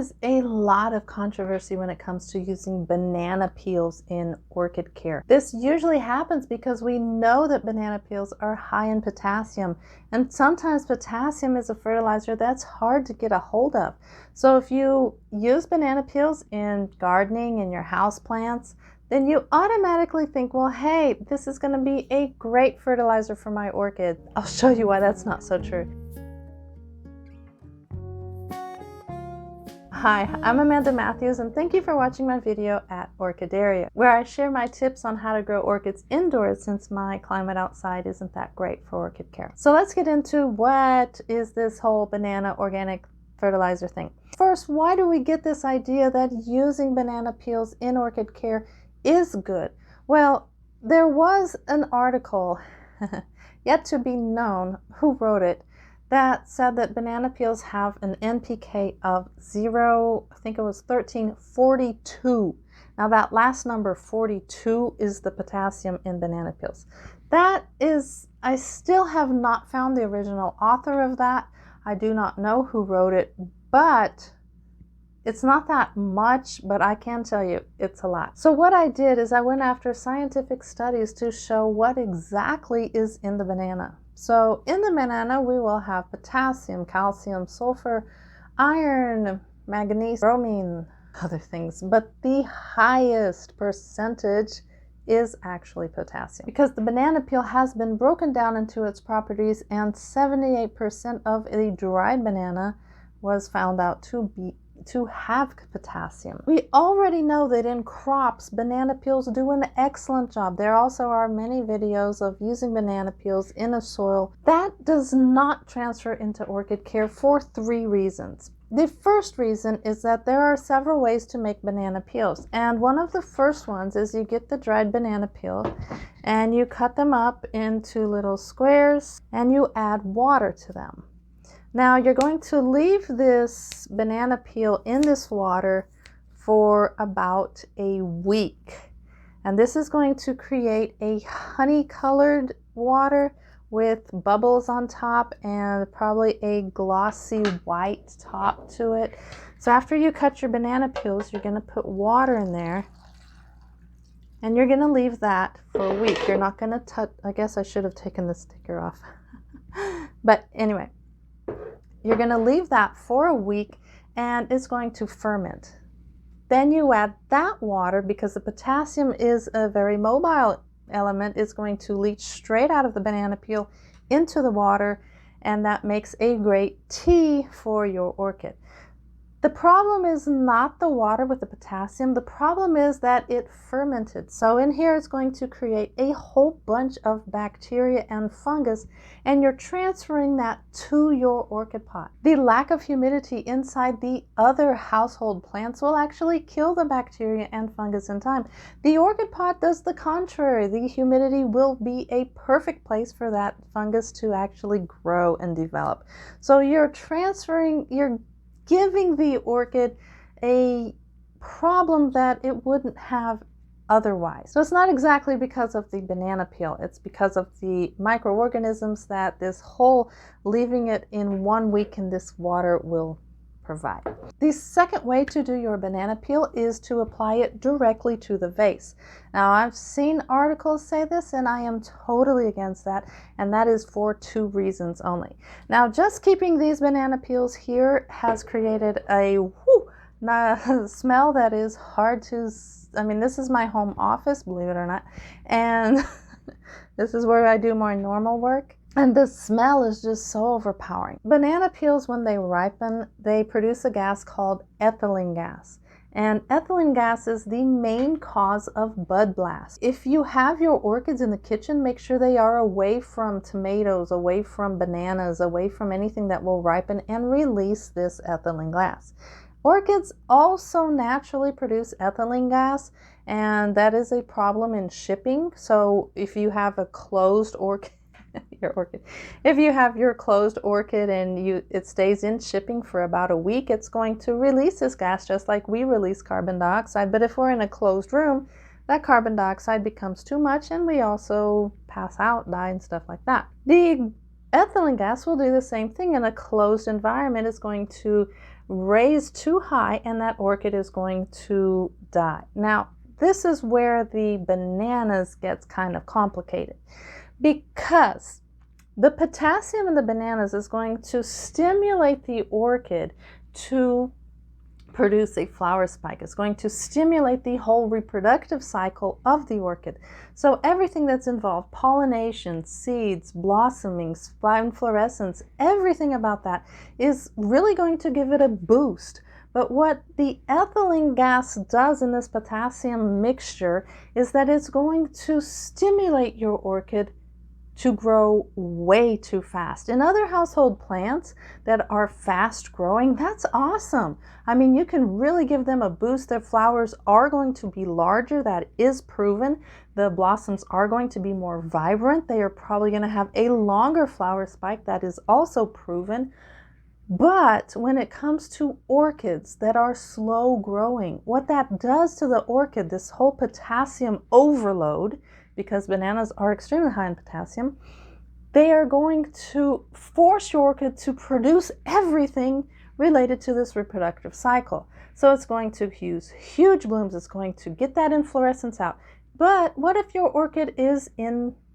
is a lot of controversy when it comes to using banana peels in orchid care. This usually happens because we know that banana peels are high in potassium, and sometimes potassium is a fertilizer that's hard to get a hold of. So if you use banana peels in gardening and your houseplants, then you automatically think, well, hey, this is going to be a great fertilizer for my orchid. I'll show you why that's not so true. Hi, I'm Amanda Matthews, and thank you for watching my video at Orchideria, where I share my tips on how to grow orchids indoors since my climate outside isn't that great for orchid care. So let's get into what is this whole banana organic fertilizer thing. First, why do we get this idea that using banana peels in orchid care is good? Well, there was an article, yet to be known who wrote it, that said that banana peels have an NPK of 1342. Now that last number 42 is the potassium in banana peels. That is, I still have not found the original author of that. I do not know who wrote it, but it's not that much, but I can tell you it's a lot. So what I did is I went after scientific studies to show what exactly is in the banana. So in the banana, we will have potassium, calcium, sulfur, iron, manganese, bromine, other things. But the highest percentage is actually potassium, because the banana peel has been broken down into its properties, and 78% of a dried banana was found out to have potassium. We already know that in crops, banana peels do an excellent job. There also are many videos of using banana peels in a soil. That does not transfer into orchid care for 3 reasons. The first reason is that there are several ways to make banana peels, and one of the first ones is you get the dried banana peel and you cut them up into little squares and you add water to them. Now you're going to leave this banana peel in this water for about a week. And this is going to create a honey-colored water with bubbles on top and probably a glossy white top to it. So after you cut your banana peels, you're going to put water in there. And you're going to leave that for a week. You're not going to touch, I guess I should have taken the sticker off. But anyway. You're going to leave that for a week and it's going to ferment. Then you add that water, because the potassium is a very mobile element. It's going to leach straight out of the banana peel into the water, and that makes a great tea for your orchid. The problem is not the water with the potassium. The problem is that it fermented. So in here it's going to create a whole bunch of bacteria and fungus, and you're transferring that to your orchid pot. The lack of humidity inside the other household plants will actually kill the bacteria and fungus in time. The orchid pot does the contrary. The humidity will be a perfect place for that fungus to actually grow and develop. So you're giving the orchid a problem that it wouldn't have otherwise. So it's not exactly because of the banana peel, it's because of the microorganisms that this whole leaving it in 1 week in this water will provide. The second way to do your banana peel is to apply it directly to the vase. Now I've seen articles say this, and I am totally against that, and that is for 2 reasons only. Now just keeping these banana peels here has created a smell that is hard to, I mean, this is my home office, believe it or not, and this is where I do my normal work. And the smell is just so overpowering. Banana peels, when they ripen, they produce a gas called ethylene gas. And ethylene gas is the main cause of bud blast. If you have your orchids in the kitchen, make sure they are away from tomatoes, away from bananas, away from anything that will ripen and release this ethylene gas. Orchids also naturally produce ethylene gas, and that is a problem in shipping. So if you have a closed orchid, if you have your closed orchid and it stays in shipping for about a week, it's going to release this gas just like we release carbon dioxide. But if we're in a closed room, that carbon dioxide becomes too much and we also pass out, die, and stuff like that. The ethylene gas will do the same thing in a closed environment. It's going to raise too high and that orchid is going to die. Now, this is where the bananas gets kind of complicated, because the potassium in the bananas is going to stimulate the orchid to produce a flower spike. It's going to stimulate the whole reproductive cycle of the orchid. So everything that's involved, pollination, seeds, blossoming, inflorescence, everything about that is really going to give it a boost. But what the ethylene gas does in this potassium mixture is that it's going to stimulate your orchid to grow way too fast. In other household plants that are fast growing, that's awesome. I mean, you can really give them a boost. Their flowers are going to be larger. That is proven. The blossoms are going to be more vibrant. They are probably going to have a longer flower spike. That is also proven. But when it comes to orchids that are slow growing, what that does to the orchid, this whole potassium overload, because bananas are extremely high in potassium, they are going to force your orchid to produce everything related to this reproductive cycle. So it's going to use huge blooms, it's going to get that inflorescence out. But what if your orchid is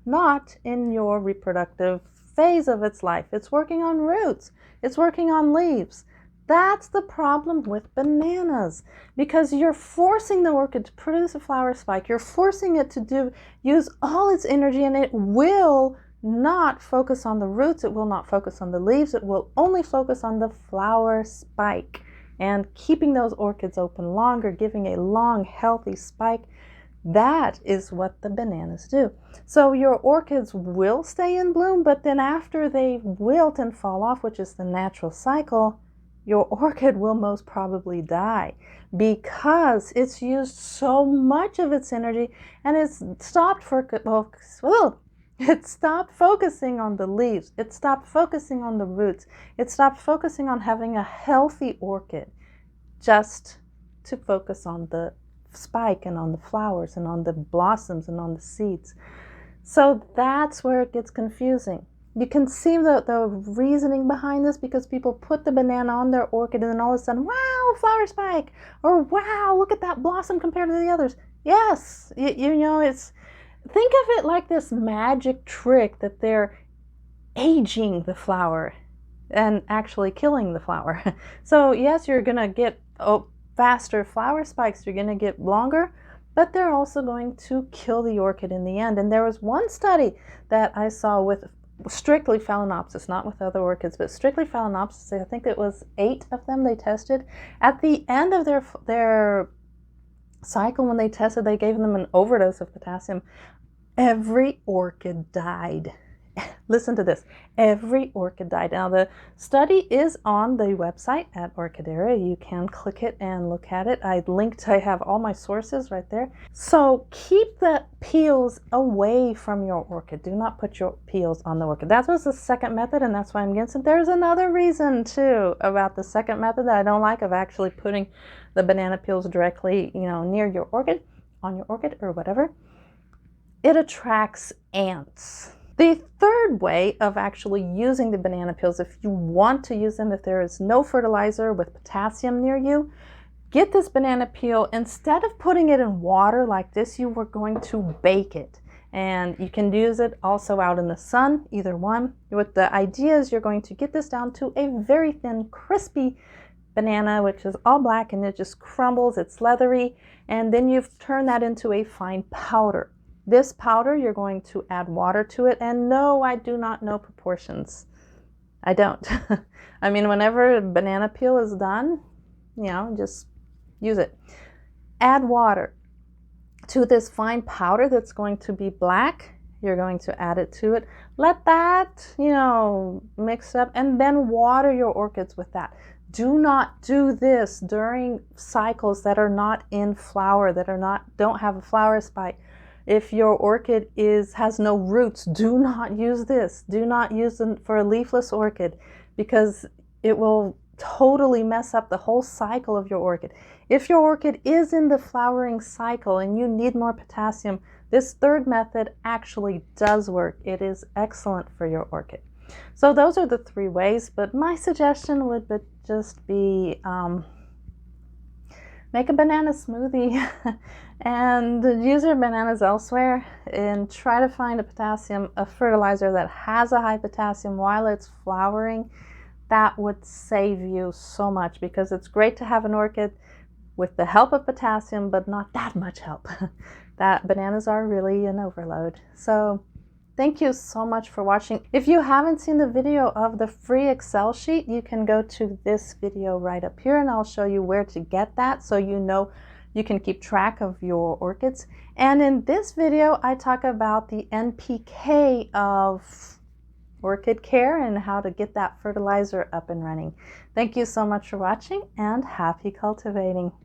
not in your reproductive phase of its life? It's working on roots, it's working on leaves. That's the problem with bananas, because you're forcing the orchid to produce a flower spike. You're forcing it to use all its energy, and it will not focus on the roots. It will not focus on the leaves. It will only focus on the flower spike and keeping those orchids open longer, giving a long, healthy spike. That is what the bananas do. So your orchids will stay in bloom, but then after they wilt and fall off, which is the natural cycle, your orchid will most probably die, because it's used so much of its energy and it stopped focusing on the leaves. It stopped focusing on the roots. It stopped focusing on having a healthy orchid, just to focus on the spike and on the flowers and on the blossoms and on the seeds. So that's where it gets confusing. You can see the reasoning behind this, because people put the banana on their orchid and then all of a sudden, wow, flower spike, or wow, look at that blossom compared to the others. Yes, you know, think of it like this magic trick that they're aging the flower and actually killing the flower. So yes, you're gonna get faster flower spikes, you're gonna get longer, but they're also going to kill the orchid in the end. And there was one study that I saw with strictly Phalaenopsis, not with other orchids, but strictly Phalaenopsis. I think it was 8 of them they tested. At the end of their cycle, when they tested, they gave them an overdose of potassium. Every orchid died. Listen to this. Every orchid died. Now, the study is on the website at Orchideria. You can click it and look at it. I have all my sources right there. So keep the peels away from your orchid. Do not put your peels on the orchid. That was the second method, and that's why I'm against it. There's another reason, too, about the second method that I don't like, of actually putting the banana peels directly, near your orchid, on your orchid, or whatever. It attracts ants. The third way of actually using the banana peels, if you want to use them, if there is no fertilizer with potassium near you, get this banana peel. Instead of putting it in water like this, you were going to bake it. And you can use it also out in the sun, either one. What the idea is, you're going to get this down to a very thin, crispy banana, which is all black, and it just crumbles, it's leathery, and then you've turned that into a fine powder. This powder, you're going to add water to it, and no, I do not know proportions. I don't. I mean, whenever a banana peel is done, just use it. Add water to this fine powder that's going to be black. You're going to add it to it. Let that, mix up, and then water your orchids with that. Do not do this during cycles that are not in flower, don't have a flower spike. If your orchid has no roots, do not use this. Do not use it for a leafless orchid, because it will totally mess up the whole cycle of your orchid. If your orchid is in the flowering cycle and you need more potassium, this third method actually does work. It is excellent for your orchid. So those are the 3 ways, but my suggestion would just be make a banana smoothie and use your bananas elsewhere, and try to find a fertilizer that has a high potassium while it's flowering. That would save you so much, because it's great to have an orchid with the help of potassium, but not that much help. That bananas are really an overload. So thank you so much for watching. If you haven't seen the video of the free Excel sheet, you can go to this video right up here, and I'll show you where to get that, so you know you can keep track of your orchids. And in this video, I talk about the NPK of Orchidcare and how to get that fertilizer up and running. Thank you so much for watching, and happy cultivating.